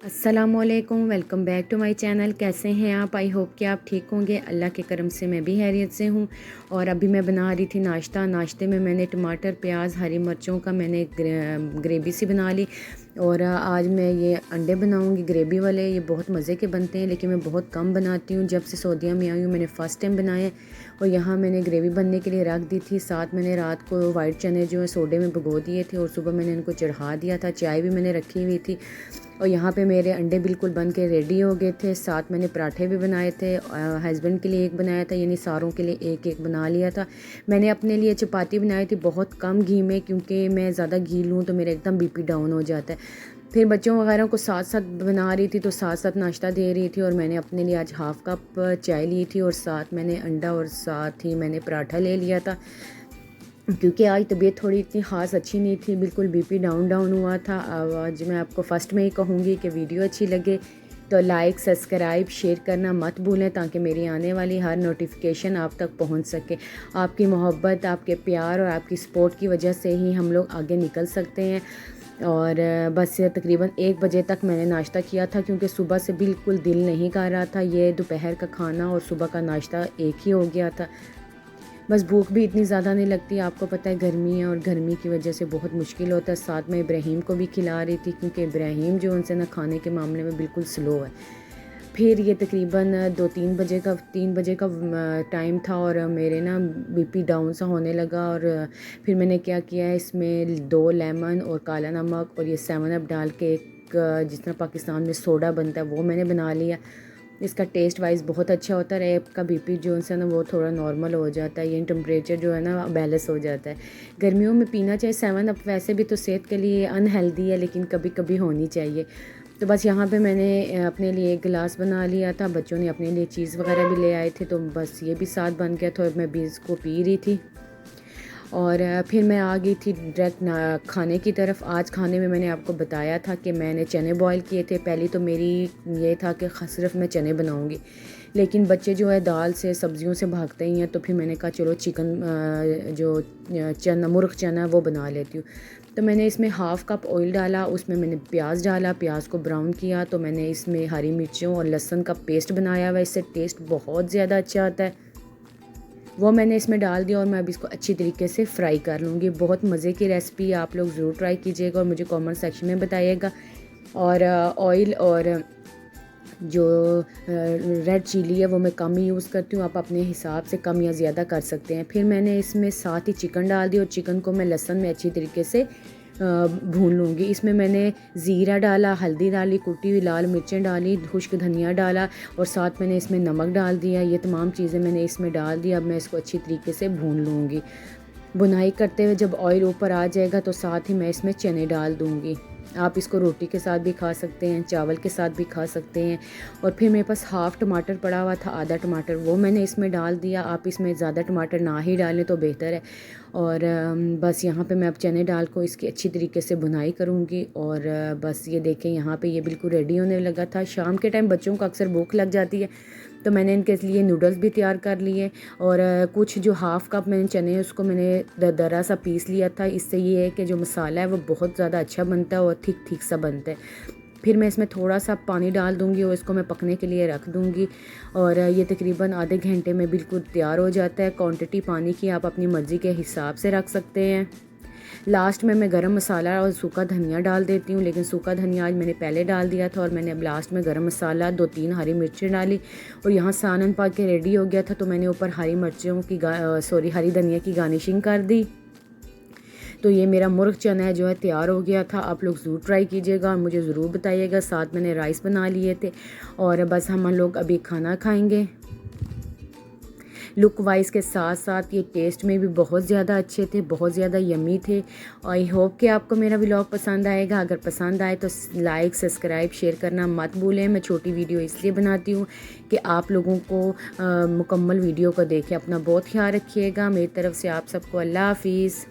अस्सलाम वालेकुम, welcome back to my channel. कैसे हैं आप? आई होप कि आप ठीक होंगे। अल्लाह के करम से मैं भी खैरियत से हूँ। और अभी मैं बना रही थी नाश्ते में मैंने टमाटर, प्याज, हरी मिर्चों का मैंने ग्रेवी सी बना ली। और आज मैं ये अंडे बनाऊंगी ग्रेवी वाले। ये बहुत मज़े के बनते हैं, लेकिन मैं बहुत कम बनाती हूँ। जब से सऊदीया में आई हूँ मैंने फ़र्स्ट टाइम बनाए। और यहाँ मैंने ग्रेवी बनने के लिए रख दी थी। साथ मैंने रात को वाइट चने जो है सोडे में भिगो दिए थे और सुबह मैंने इनको चढ़ा दिया था। चाय भी मैंने रखी हुई थी। और यहाँ पे मेरे अंडे बिल्कुल बन के रेडी हो गए थे। साथ मैंने पराठे भी बनाए थे। हस्बैंड के लिए एक बनाया था, यानी सारों के लिए एक एक बना लिया था। मैंने अपने लिए चपाती बनाई थी बहुत कम घी में, क्योंकि मैं ज़्यादा घी लूँ तो मेरा एकदम बीपी डाउन हो जाता है। फिर बच्चों वगैरह को साथ साथ बना रही थी, तो साथ साथ नाश्ता दे रही थी। और मैंने अपने लिए आज हाफ़ कप चाय ली थी और साथ मैंने अंडा और साथ ही मैंने पराठा ले लिया था, क्योंकि आज तबीयत थोड़ी इतनी ख़ास अच्छी नहीं थी। बिल्कुल बीपी डाउन हुआ था। आज मैं आपको फ़र्स्ट में ही कहूँगी कि वीडियो अच्छी लगे तो लाइक, सब्सक्राइब, शेयर करना मत भूलें, ताकि मेरी आने वाली हर नोटिफिकेशन आप तक पहुँच सके। आपकी मोहब्बत, आपके प्यार और आपकी सपोर्ट की वजह से ही हम लोग आगे निकल सकते हैं। और बस तकरीबन 1 बजे तक मैंने नाश्ता किया था, क्योंकि सुबह से बिल्कुल दिल नहीं कर रहा था। ये दोपहर का खाना और सुबह का नाश्ता एक ही हो गया था। बस भूख भी इतनी ज़्यादा नहीं लगती, आपको पता है गर्मी है और गर्मी की वजह से बहुत मुश्किल होता है। साथ में इब्राहीम को भी खिला रही थी, क्योंकि इब्राहीम जो उनसे ना खाने के मामले में बिल्कुल स्लो है। फिर ये तकरीबन 3 बजे का टाइम था और मेरे ना बीपी डाउन सा होने लगा। और फिर मैंने क्या किया, इसमें 2 लेमन और काला नमक और ये 7 अप डाल के एक जिस तरह पाकिस्तान में सोडा बनता है वो मैंने बना लिया। इसका टेस्ट वाइज बहुत अच्छा होता है। आपका बीपी जो है ना वो थोड़ा नॉर्मल हो जाता है, ये टेम्परेचर जो है ना बैलेंस हो जाता है। गर्मियों में पीना चाहिए 7 अप, वैसे भी तो सेहत के लिए अनहेल्दी है, लेकिन कभी कभी होनी चाहिए। तो बस यहाँ पे मैंने अपने लिए एक गिलास बना लिया था। बच्चों ने अपने लिए चीज़ वगैरह भी ले आए थे, तो बस ये भी साथ बन गया था और मैं भी इसको पी रही थी। और फिर मैं आ गई थी डायरेक्ट खाने की तरफ। आज खाने में मैंने आपको बताया था कि मैंने चने बॉईल किए थे। पहले तो मेरी ये था कि सिर्फ मैं चने बनाऊंगी, लेकिन बच्चे जो है दाल से सब्जियों से भागते ही हैं, तो फिर मैंने कहा चलो चिकन जो चना मुर्ग चना वो बना लेती हूँ। तो मैंने इसमें हाफ़ कप ऑयल डाला, उसमें मैंने प्याज डाला, प्याज को ब्राउन किया। तो मैंने इसमें हरी मिर्चों और लहसुन का पेस्ट बनाया हुआ, इससे टेस्ट बहुत ज़्यादा अच्छा आता है। वो मैंने इसमें डाल दिया और मैं अभी इसको अच्छी तरीके से फ्राई कर लूँगी। बहुत मज़े की रेसिपी, आप लोग ज़रूर ट्राई कीजिएगा और मुझे कमेंट सेक्शन में बताइएगा। और ऑयल और जो रेड चिली है वो मैं कम ही यूज़ करती हूँ, आप अपने हिसाब से कम या ज़्यादा कर सकते हैं। फिर मैंने इसमें साथ ही चिकन डाल दिया और चिकन को मैं लहसुन में अच्छी तरीके से भून लूँगी। इसमें मैंने ज़ीरा डाला, हल्दी डाली, कुटी हुई लाल मिर्चें डाली, खुश्क धनिया डाला और साथ मैंने इसमें नमक डाल दिया। ये तमाम चीज़ें मैंने इसमें डाल दिया। अब मैं इसको अच्छी तरीके से भून लूँगी। बुनाई करते हुए जब ऑयल ऊपर आ जाएगा तो साथ ही मैं इसमें चने डाल दूँगी। आप इसको रोटी के साथ भी खा सकते हैं, चावल के साथ भी खा सकते हैं। और फिर मेरे पास हाफ़ टमाटर पड़ा हुआ था, आधा टमाटर, वो मैंने इसमें डाल दिया। आप इसमें ज़्यादा टमाटर ना ही डालें तो बेहतर है। और बस यहाँ पे मैं अब चने डाल को इसकी अच्छी तरीके से बुनाई करूँगी। और बस ये देखें यहाँ पे ये बिल्कुल रेडी होने लगा था। शाम के टाइम बच्चों को अक्सर भूख लग जाती है, तो मैंने इनके लिए नूडल्स भी तैयार कर लिए। और कुछ जो हाफ़ कप मैंने चने उसको मैंने दरदरा सा पीस लिया था। इससे ये है कि जो मसाला है वो बहुत ज़्यादा अच्छा बनता है और ठीक ठीक सा बनता है। फिर मैं इसमें थोड़ा सा पानी डाल दूँगी और इसको मैं पकने के लिए रख दूँगी। और ये तकरीबन आधे घंटे में बिल्कुल तैयार हो जाता है। क्वांटिटी पानी की आप अपनी मर्ज़ी के हिसाब से रख सकते हैं। लास्ट में मैं गरम मसाला और सूखा धनिया डाल देती हूँ, लेकिन सूखा धनिया आज मैंने पहले डाल दिया था और मैंने अब लास्ट में गरम मसाला, 2-3 हरी मिर्चें डाली। और यहाँ सानन पा के रेडी हो गया था, तो मैंने ऊपर हरी मिर्चों की हरी धनिया की गार्निशिंग कर दी। तो ये मेरा मुर्ग चना है जो है तैयार हो गया था। आप लोग ज़रूर ट्राई कीजिएगा और मुझे ज़रूर बताइएगा। साथ मैंने राइस बना लिए थे और बस हम लोग अभी खाना खाएँगे। लुक वाइज के साथ साथ ये टेस्ट में भी बहुत ज़्यादा अच्छे थे, बहुत ज़्यादा यमी थे। आई होप कि आपको मेरा व्लॉग पसंद आएगा। अगर पसंद आए तो लाइक, सब्सक्राइब, शेयर करना मत भूलें। मैं छोटी वीडियो इसलिए बनाती हूँ कि आप लोगों को मुकम्मल वीडियो को देखें। अपना बहुत ख्याल रखिएगा। मेरी तरफ से आप सबको अल्लाह हाफिज़।